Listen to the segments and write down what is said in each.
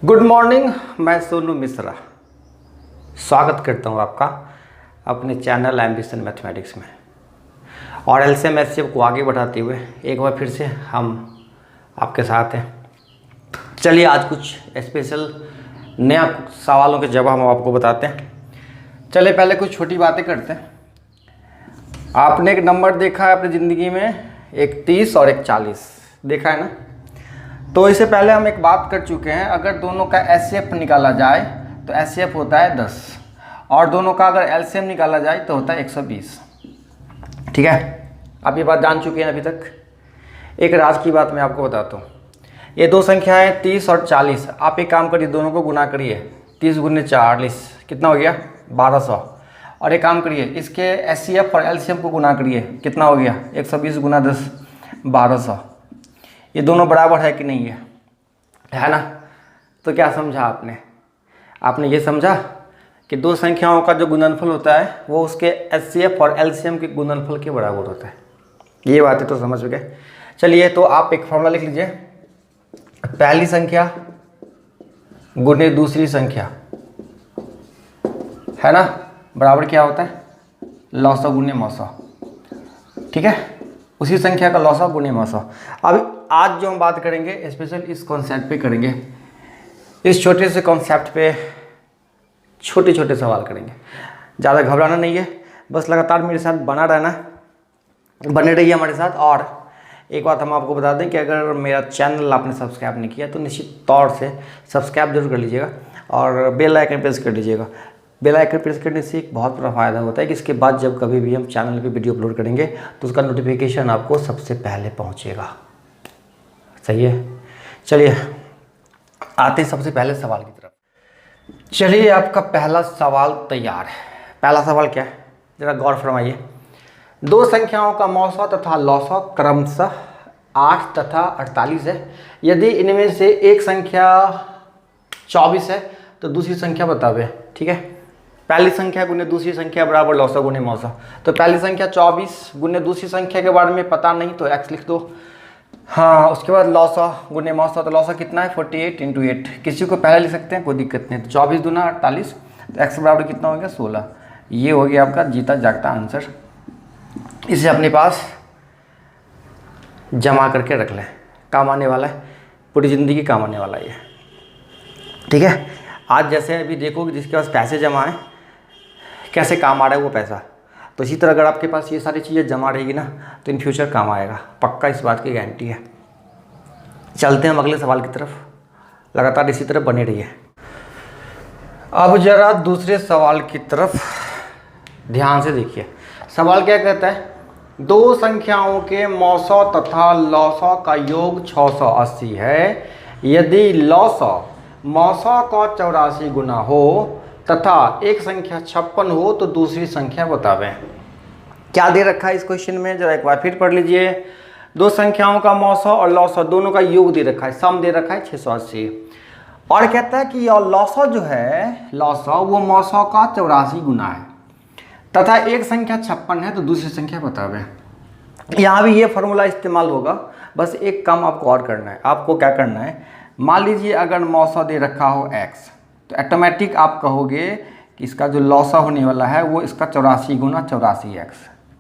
Good morning. मैं सोनू मिश्रा स्वागत करता हूं आपका अपने चैनल एम्बिशन मैथमेटिक्स में और एलसीएम एचसीएफ को आगे बढ़ाते हुए एक बार फिर से हम आपके साथ हैं। चलिए आज कुछ स्पेशल नया सवालों के जवाब हम आपको बताते हैं। चलिए पहले कुछ छोटी बातें करते हैं। आपने एक नंबर देखा है अपनी ज़िंदगी में, एक 30 और एक 40 देखा है ना। तो इससे पहले हम एक बात कर चुके हैं, अगर दोनों का एचसीएफ निकाला जाए तो एचसीएफ होता है 10 और दोनों का अगर एलसीएम निकाला जाए तो होता है 120। ठीक है, आप ये बात जान चुके हैं अभी तक। एक राज की बात मैं आपको बताता हूँ। ये दो संख्याएं 30 और 40, आप एक काम करिए, दोनों को गुना करिए। 30 गुने 40 कितना हो गया? 1200। और एक काम करिए, इसके एचसीएफ और एलसीएम को गुना करिए, कितना हो गया? 120 गुना 10 1200। ये दोनों बराबर है कि नहीं है ना। तो क्या समझा आपने? आपने ये समझा कि दो संख्याओं का जो गुणनफल होता है वो उसके एचसीएफ और एलसीएम के गुणनफल के बराबर होता है। ये बातें तो समझ गए। चलिए तो आप एक फॉर्मूला लिख लीजिए, पहली संख्या गुने दूसरी संख्या है ना, बराबर क्या होता है? लॉसो गुने मौसो। ठीक है, उसी संख्या का लॉसो गुने मौसो। अब आज जो हम बात करेंगे स्पेशल इस कॉन्सेप्ट पे करेंगे, इस छोटे से कॉन्सेप्ट पे छोटे छोटे सवाल करेंगे। ज़्यादा घबराना नहीं है, बस लगातार मेरे साथ बने रहिए हमारे साथ। और एक बात हम आपको बता दें कि अगर मेरा चैनल आपने सब्सक्राइब नहीं किया तो निश्चित तौर से सब्सक्राइब जरूर कर लीजिएगा और बेल आइकन प्रेस कर लीजिएगा। बेल आइकन प्रेस करने से एक बहुत बड़ा फ़ायदा होता है कि इसके बाद जब कभी भी हम चैनल पे वीडियो अपलोड करेंगे तो उसका नोटिफिकेशन आपको सबसे पहले पहुंचेगा। सही है, चलिए आते हैं सबसे पहले सवाल की तरफ। चलिए आपका पहला सवाल तैयार है। पहला सवाल क्या है, जरा गौर फरमाइए। दो संख्याओं का मौसा तथा लौसा क्रमशः 8 तथा 48 है। यदि इनमें से एक संख्या 24 है तो दूसरी संख्या बतावे। ठीक है, पहली संख्या गुने दूसरी संख्या बराबर लौसा गुने मौसा। तो पहली संख्या 24 गुने दूसरी संख्या के बारे में पता नहीं तो x लिख दो। हाँ, उसके बाद लौसा गुने मौसा, तो लौसा कितना है? 48 × 8। किसी को पहले लिख सकते हैं, कोई दिक्कत नहीं। तो 24 दूना 48, तो x बराबर कितना हो गया? 16। ये हो गया आपका जीता जागता आंसर। इसे अपने पास जमा करके रख लें, काम आने वाला है, पूरी ज़िंदगी काम आने वाला है ये। ठीक है, आज जैसे अभी देखो कि जिसके पास पैसे जमा है कैसे काम आ रहा है वो पैसा, तो इसी तरह अगर आपके पास ये सारी चीज़ें जमा रहेगी ना तो इन फ्यूचर काम आएगा, पक्का, इस बात की गारंटी है। चलते हैं हम अगले सवाल की तरफ, लगातार इसी तरह बने रहिए। अब जरा दूसरे सवाल की तरफ ध्यान से देखिए। सवाल क्या कहता है? दो संख्याओं के मौसा तथा लौसा का योग 680 है। यदि लौसा मौसा का 84 गुना हो तथा एक संख्या 56 हो तो दूसरी संख्या बतावें। क्या दे रखा है इस क्वेश्चन में, जरा एक बार फिर पढ़ लीजिए। दो संख्याओं का मौसा और लौसा दोनों का योग दे रखा है, सम दे रखा है 680, और कहता है कि यह लौसा जो है, लौसा वो मौसा का 84 गुना है तथा एक संख्या 56 है तो दूसरी संख्या बतावें। यहाँ भी ये फॉर्मूला इस्तेमाल होगा, बस एक काम आपको और करना है। आपको क्या करना है, मान लीजिए अगर मौसा दे रखा हो x, तो ऑटोमेटिक आप कहोगे कि इसका जो लौसा होने वाला है वो इसका 84 गुना 84x।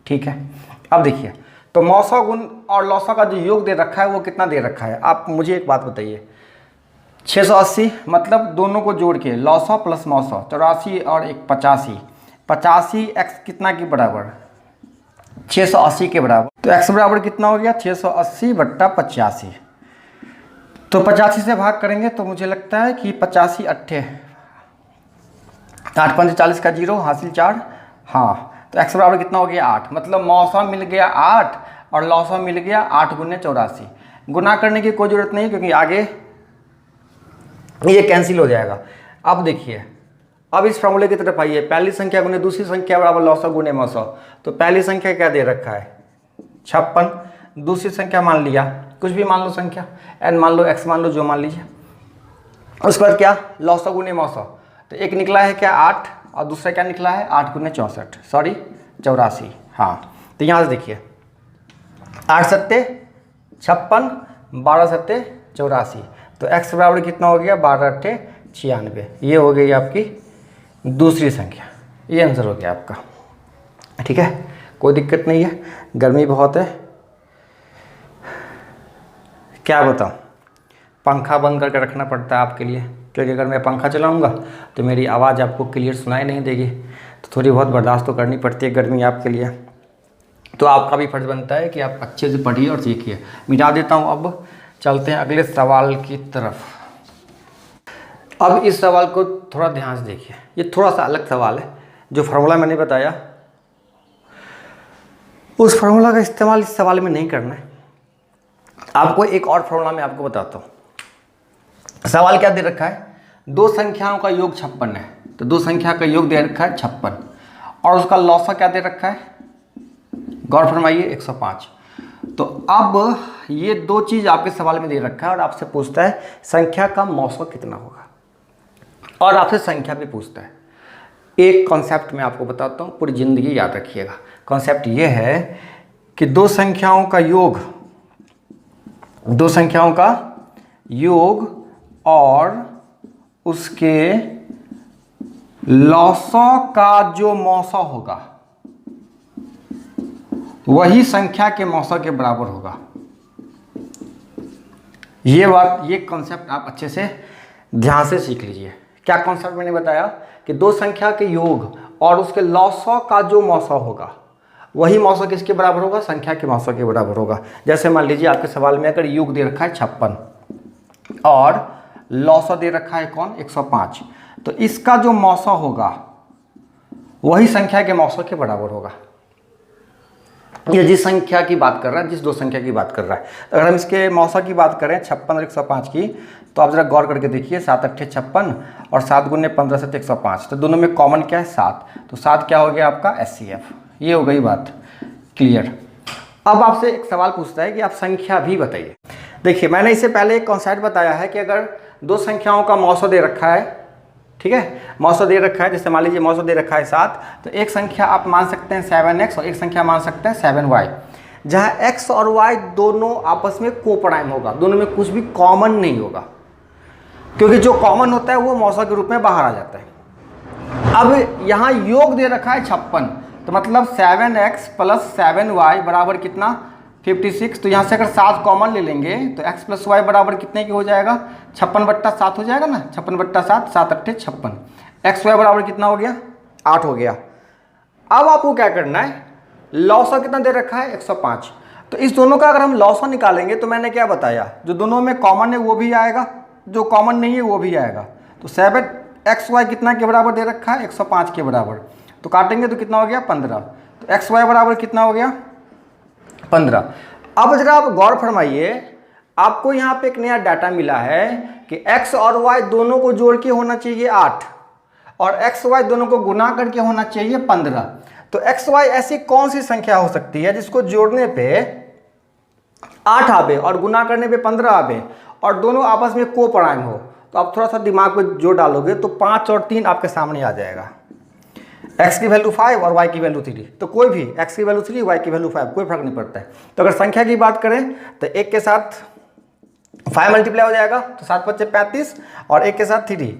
ठीक है, अब देखिए, तो मौसा गुण और लौसा का जो योग दे रखा है वो कितना दे रखा है? आप मुझे एक बात बताइए, 680, मतलब दोनों को जोड़ के लौसा प्लस मौसा, 84 और एक 85, 85x कितना के बराबर? 680 के बराबर। तो x बराबर कितना हो गया? 680 बट्टा 85। तो 85 से भाग करेंगे तो मुझे लगता है कि 85 8 5 40 का 0 हासिल 4। हाँ, तो x बराबर कितना हो गया? 8। मतलब मौसा मिल गया 8 और लौसा मिल गया 8 गुने 84। गुना करने की कोई ज़रूरत नहीं क्योंकि आगे ये कैंसिल हो जाएगा। अब देखिए, अब इस फॉर्मूले की तरफ आइए। पहली संख्या गुने दूसरी संख्या बराबर लौसा गुने मौसा। तो पहली संख्या क्या दे रखा है? 56। दूसरी संख्या मान लिया, कुछ भी मान लो संख्या, n मान लो, x मान लो, जो मान लीजिए। उसके बाद क्या? लौसा गुने मौसा। तो एक निकला है क्या? 8, और दूसरा क्या निकला है? 8 गुने 64, सॉरी 84। हाँ, तो यहाँ से देखिए, 8 सत्ते 56, 12 सत्ते 84, तो x बराबर कितना हो गया 12×8 = 96। ये हो गई आपकी दूसरी संख्या, ये आंसर हो गया आपका। ठीक है, कोई दिक्कत नहीं है, गर्मी बहुत है। क्या बताऊँ, पंखा बंद करके रखना पड़ता है आपके लिए, क्योंकि अगर मैं पंखा चलाऊँगा तो मेरी आवाज़ आपको क्लियर सुनाई नहीं देगी, तो थोड़ी बहुत बर्दाश्त तो करनी पड़ती है गर्मी आपके लिए। तो आपका भी फर्ज बनता है कि आप अच्छे से पढ़िए और सीखिए। मिटा देता हूँ, अब चलते हैं अगले सवाल की तरफ। अब इस सवाल को थोड़ा ध्यान से देखिए, ये थोड़ा सा अलग सवाल है। जो फार्मूला मैंने बताया उस फार्मूला का इस्तेमाल इस सवाल में नहीं करना है। आपको एक और फार्मूला मैं आपको बताता हूँ। सवाल क्या दे रखा है, दो संख्याओं का योग 56 है, तो दो संख्या का योग दे रखा है 56 और उसका लौसा क्या दे रखा है, गौर फरमाइए 105। तो अब ये दो चीज़ आपके सवाल में दे रखा है और आपसे पूछता है संख्या का मौसा कितना होगा, और आपसे संख्या भी पूछता है। एक कॉन्सेप्ट मैं आपको बताता हूँ, पूरी ज़िंदगी याद रखिएगा। कॉन्सेप्ट ये है कि दो संख्याओं का योग और उसके लौसों का जो मौसा होगा वही संख्या के मौसा के बराबर होगा। ये बात, ये कॉन्सेप्ट आप अच्छे से ध्यान से सीख लीजिए। क्या कॉन्सेप्ट मैंने बताया कि दो संख्या के योग और उसके लौसों का जो मौसा होगा वही मौसा किसके बराबर होगा, संख्या के मौसा के बराबर होगा। जैसे मान लीजिए आपके सवाल में अगर योग दे रखा है 56 और लौसा दे रखा है कौन 105, तो इसका जो मौसा होगा वही संख्या के मौसा के बराबर होगा। ये जिस संख्या की बात कर रहा है, जिस दो संख्या की बात कर रहा है, अगर हम इसके मौसा की बात करें 56 और 105 की, तो आप जरा गौर करके देखिए 7 × 8 = 56 और 7 × 15 = 105। तो दोनों में कॉमन क्या है 7, तो 7 क्या हो गया आपका HCF। ये हो गई बात क्लियर। अब आपसे एक सवाल पूछता है कि आप संख्या भी बताइए। देखिए, मैंने इससे पहले एक कॉन्सेप्ट बताया है कि अगर दो संख्याओं का मौसा दे रखा है, ठीक है, मौसा दे रखा है, जैसे मान लीजिए मौसा दे रखा है 7, तो एक संख्या आप मान सकते हैं 7x और एक संख्या मान सकते हैं 7y, जहाँ x और y दोनों आपस में कोप्राइम होगा, दोनों में कुछ भी कॉमन नहीं होगा, क्योंकि जो कॉमन होता है वो मौसा के रूप में बाहर आ जाता है। अब यहाँ योग दे रखा है 56, तो मतलब 7x + 7y बराबर कितना 56। तो यहाँ से अगर 7 कॉमन ले लेंगे तो x + y बराबर कितने की हो जाएगा 56/7 हो जाएगा ना, 56/7, 7 × 8 = 56। xy बराबर कितना हो गया 8 हो गया। अब आपको क्या करना है, लौसा कितना दे रखा है 105, तो इस दोनों का अगर हम लौसा निकालेंगे तो मैंने क्या बताया, जो दोनों में कॉमन है वो भी आएगा, जो कॉमन नहीं है वो भी आएगा। तो 7xy कितना के बराबर दे रखा है 105 के बराबर, तो काटेंगे तो कितना हो गया 15। तो xy बराबर कितना हो गया 15। अब जरा आप गौर फरमाइए, आपको यहाँ पे एक नया डाटा मिला है कि x और y दोनों को जोड़ के होना चाहिए 8 और x y दोनों को गुना करके होना चाहिए 15। तो x y ऐसी कौन सी संख्या हो सकती है जिसको जोड़ने पे 8 आवे और गुना करने पे 15 आवे और दोनों आपस में कोप्राइम हो। तो आप थोड़ा सा दिमाग पे जोड़ डालोगे तो 5 और 3 आपके सामने आ जाएगा। x की वैल्यू 5 और y की वैल्यू 3, तो कोई भी x की वैल्यू 3 y की वैल्यू 5, कोई फर्क नहीं पड़ता है। तो अगर संख्या की बात करें तो एक के साथ 5 मल्टीप्लाई हो जाएगा, तो 7 × 5 = 35 और एक के साथ 3,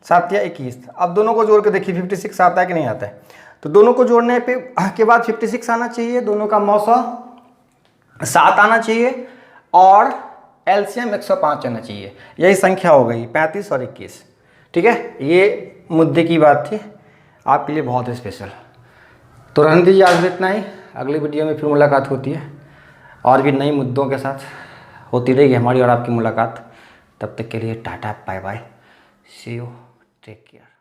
7 या 21। अब दोनों को जोड़ के देखिए 56 आता है कि नहीं आता है, तो दोनों को जोड़ने पे के बाद 56 आना चाहिए, दोनों का मौसा 7 आना चाहिए और एलसीएम 105 आना चाहिए। यही संख्या हो गई 35 और 21। ठीक है, ये मुद्दे की बात थी आपके लिए बहुत स्पेशल। तो रहने दीजिए, आज भी इतना ही। अगली वीडियो में फिर मुलाकात होती है और भी नए मुद्दों के साथ होती रहेगी हमारी और आपकी मुलाकात। तब तक के लिए tata, bye bye, see you, take care.